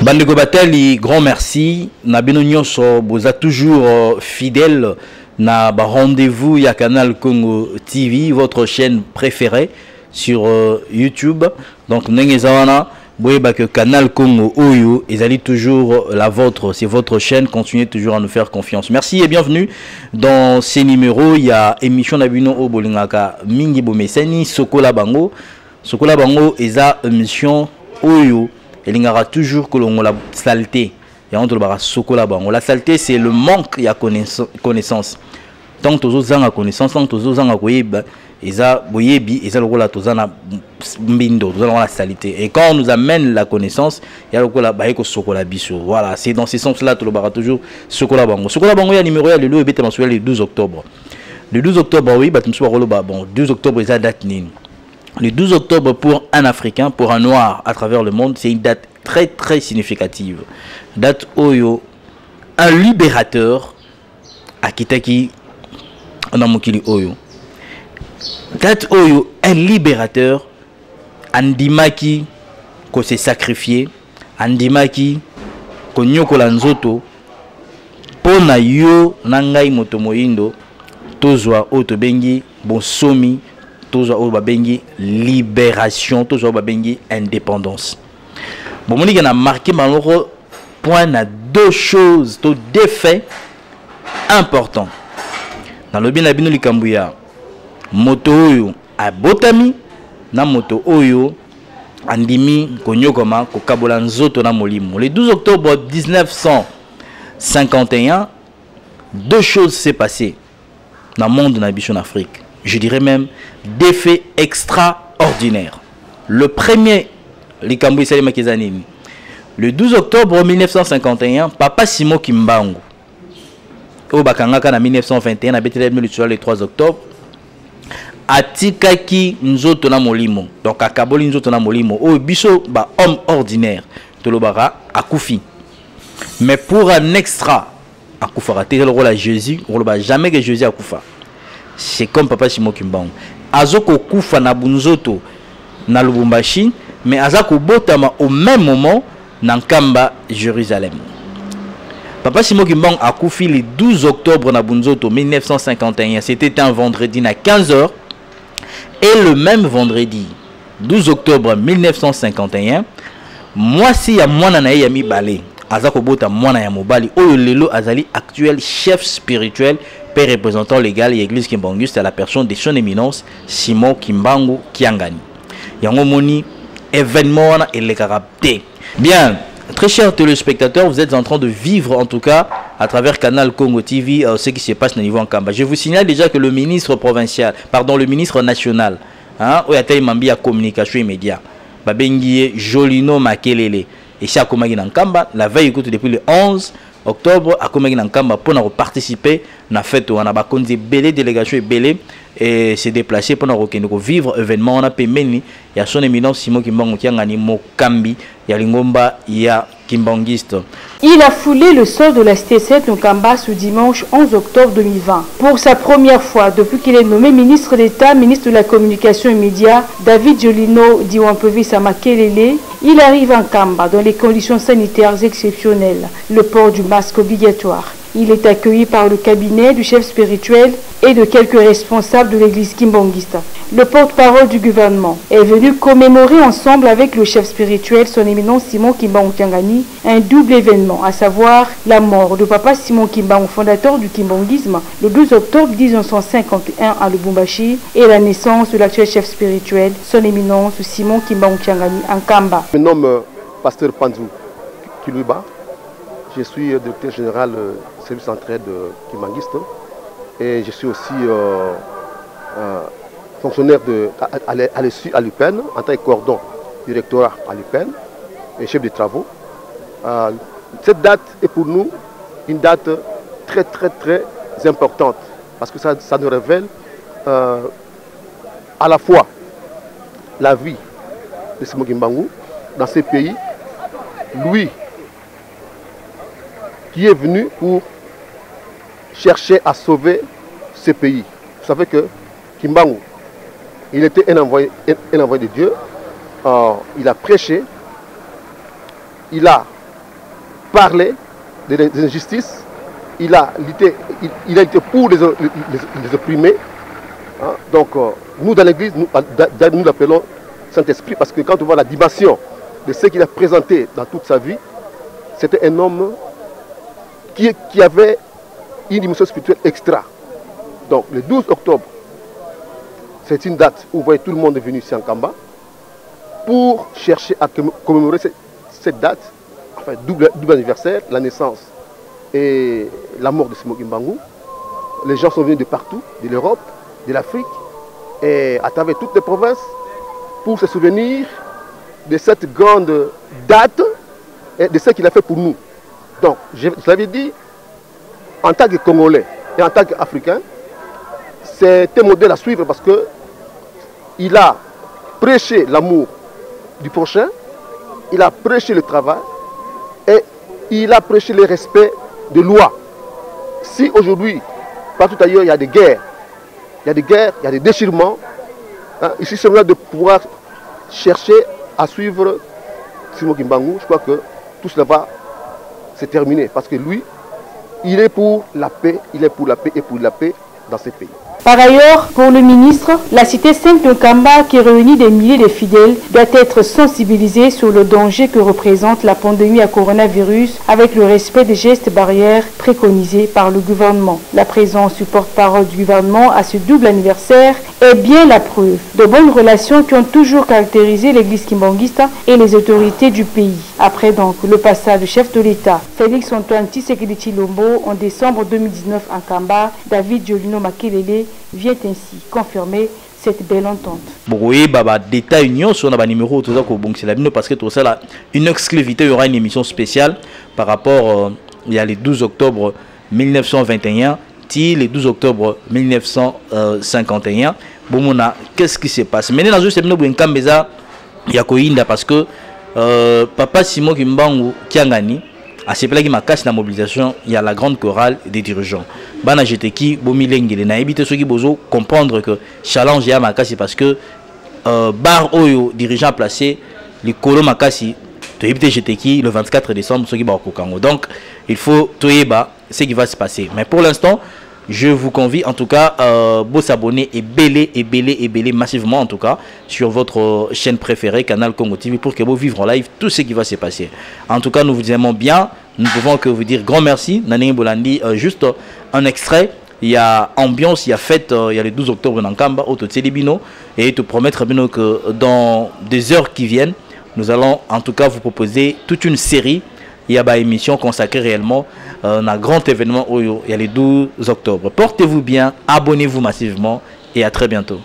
Bandeko Batali, grand merci. Nabino Nyonso, vous êtes toujours fidèle na rendez-vous ya Canal Congo TV, votre chaîne préférée sur YouTube. Donc Nengezawana, vous que Canal Congo Oyo, ils allaient toujours la vôtre, c'est votre chaîne, continuez toujours à nous faire confiance. Merci et bienvenue dans ces numéros. Il y a émission Nabino Obolingaka Mingi Bomeseni Sokola Bango. Sokola Bango est à émission Oyo. Il y aura toujours que l'on la saleté. La saleté, c'est le manque de connaissance. Tant que vous avez connaissance, tant que vous avez la saleté. Et quand on nous amène la connaissance, il y a le voilà, c'est dans ce sens-là que l'on toujours Sokola Bango. Sokola Bango, il y a un numéro, le 12 octobre. Le 12 octobre, oui, bon, 12 octobre, il y a date. Le 12 octobre pour un Africain, pour un Noir à travers le monde, c'est une date très très significative. Date Oyo, un libérateur, Akitaki, Onamukili Oyo. Date Oyo, un libérateur, Andimaki, ko s'est sacrifié, Andimaki, ko nyoko lanzoto, pona yo nangai motomoindo, tozwa otobengi, bonsomi, toujours au babengi libération, toujours au babengi indépendance. Bon, on a marqué malheureusement point à deux choses, deux faits importants. Dans le bien la bino likambuya, moto oyo a botami na moto oyo andimi konyokoma ko kabola nzoto na molimo. Le 12 octobre 1951, deux choses s'est passées dans le monde de la biche en Afrique. Je dirais même des faits extraordinaires. Le premier, le 12 octobre 1951, Papa Simon Kimbangu, au Bakangaka en 1921, à Bethléem le 3 octobre, Atikaki Nzoto na Molimo, donc à Kaboli Nzoto na Molimo, au Biso, homme ordinaire, Tolobara, à Koufi. Mais pour un extra, à Koufa, le rôle à Jésus, on ne jamais que Jésus à Koufa. C'est comme Papa Simon Kimbangu. Azoko Koufa na Bunzoto na Lubumbashi, mais Azako Botama au même moment dans Kamba, Jérusalem. Papa Simon Kimbangu a Koufi le 12 octobre na Bunzoto 1951. C'était un vendredi à 15 h. Et le même vendredi, 12 octobre 1951, moi si ya mwana na yami balé. Azako Bota mwana ya mobali. Oyo lelo azali actuel chef spirituel. Père représentant légal et l'église Kimbangu, c'est la personne de son éminence Simon Kimbangu Kiangani. Yango moni événement et les caractères. Bien, très chers téléspectateurs, vous êtes en train de vivre en tout cas à travers Canal Congo TV ce qui se passe au niveau en Kamba. Je vous signale déjà que le ministre provincial, pardon, le ministre national, Oyataï Mambi à communication immédiate, Babengie Jolino Makelele et Chakomagi Nankamba, la veille écoute depuis le 11 octobre à Komagi Nankamba pour participer à la fête où on a bakonzi belé délégation et belé et se déplacer pour nous vivre événement on a pemeni il y a son éminence Simon Kimbangu Kiangani Mokambi il y a Lingomba il y a Kimbangiste. Il a foulé le sol de la CT7 Nkamba ce dimanche 11 octobre 2020. Pour sa première fois depuis qu'il est nommé ministre d'État, ministre de la Communication et Médias, David Jolino Diwampevis Amakelele, il arrive en Kamba dans les conditions sanitaires exceptionnelles, le port du masque obligatoire. Il est accueilli par le cabinet du chef spirituel et de quelques responsables de l'église Kimbangista. Le porte-parole du gouvernement est venu commémorer ensemble avec le chef spirituel, son éminence Simon Kimbangu Kiangani, un double événement, à savoir la mort de Papa Simon Kimbangu, fondateur du Kimbanguisme, le 12 octobre 1951 à Lubumbashi, et la naissance de l'actuel chef spirituel, son éminence Simon Kimbangu Kiangani en Kamba. Je me nomme Pasteur Panzou Kiluba. Je suis directeur général du service entraide Kimbangiste et je suis aussi fonctionnaire à l'UPEN en tant que coordon du rectorat à l'UPEN et chef de travaux. Cette date est pour nous une date très importante parce que ça nous révèle à la fois la vie de Simon Kimbangu dans ces pays, lui qui est venu pour chercher à sauver ce pays. Vous savez que Kimbangu, il était un envoyé de Dieu, il a prêché, il a parlé des injustices, il a été pour les opprimés. Hein. Donc, nous, dans l'Église, nous l'appelons Saint-Esprit, parce que quand on voit la dimension de ce qu'il a présenté dans toute sa vie, c'était un homme qui avait une dimension spirituelle extra. Donc, le 12 octobre, c'est une date où vous voyez tout le monde est venu ici en Kamba pour chercher à commémorer cette date, enfin double anniversaire, la naissance et la mort de Simon Kimbangu. Les gens sont venus de partout, de l'Europe, de l'Afrique et à travers toutes les provinces pour se souvenir de cette grande date et de ce qu'il a fait pour nous. Donc, je l'avais dit, en tant que Congolais et en tant qu'Africain, c'est un modèle à suivre parce qu'il a prêché l'amour du prochain, il a prêché le travail et il a prêché le respect des lois. Si aujourd'hui, partout ailleurs, il y a des guerres, il y a des déchirements, hein, ici c'est là de pouvoir chercher à suivre Simon Kimbangu. Je crois que tout cela va se terminer parce que lui, il est pour la paix, il est pour la paix et pour la paix dans ces pays. Par ailleurs, pour le ministre, la cité 5 de Kamba, qui réunit des milliers de fidèles, doit être sensibilisée sur le danger que représente la pandémie à coronavirus avec le respect des gestes barrières préconisés par le gouvernement. La présence du porte-parole du gouvernement à ce double anniversaire est bien la preuve de bonnes relations qui ont toujours caractérisé l'église kimbanguiste et les autorités du pays. Après donc le passage du chef de l'État, Félix Antoine Tshisekedi Tshilombo, en décembre 2019 en Kamba, David Jolino Makelele vient ainsi confirmer cette belle entente. Oui, baba détail union sur le numéro tout ça parce que tout ça là une exclusivité, il y aura une émission spéciale par rapport il y a les 12 octobre 1921 le 12 octobre 1951. Bon, qu'est-ce qui se passe maintenant? Je sais pas il y a Koinda parce que papa Simon Kimbangu Kiangani a ce qui m'a cassé la mobilisation. Il y a la grande chorale des dirigeants. Bana jeteki bomilengele na ebite ceux qui bozo comprendre que challenge ya makasi parce que bar oyo dirigeant placé les colo makasi to ebite jeteki le 24 décembre ceux qui ba au Congo. Donc il faut toyeba ce qui va se passer. Mais pour l'instant, je vous convie en tout cas beau s'abonner et belé massivement en tout cas sur votre chaîne préférée Canal Congo TV pour que vous vivre en live tout ce qui va se passer. En tout cas, nous vous aimons bien. Nous ne pouvons que vous dire grand merci. Nané Bolandi, juste un extrait. Il y a ambiance, il y a fête, il y a le 12 octobre dans Kamba, au Télébino. Et te promettre bien que dans des heures qui viennent, nous allons en tout cas vous proposer toute une série. Il y a une émission consacrée réellement à un grand événement. Il y a le 12 octobre. Portez-vous bien, abonnez-vous massivement et à très bientôt.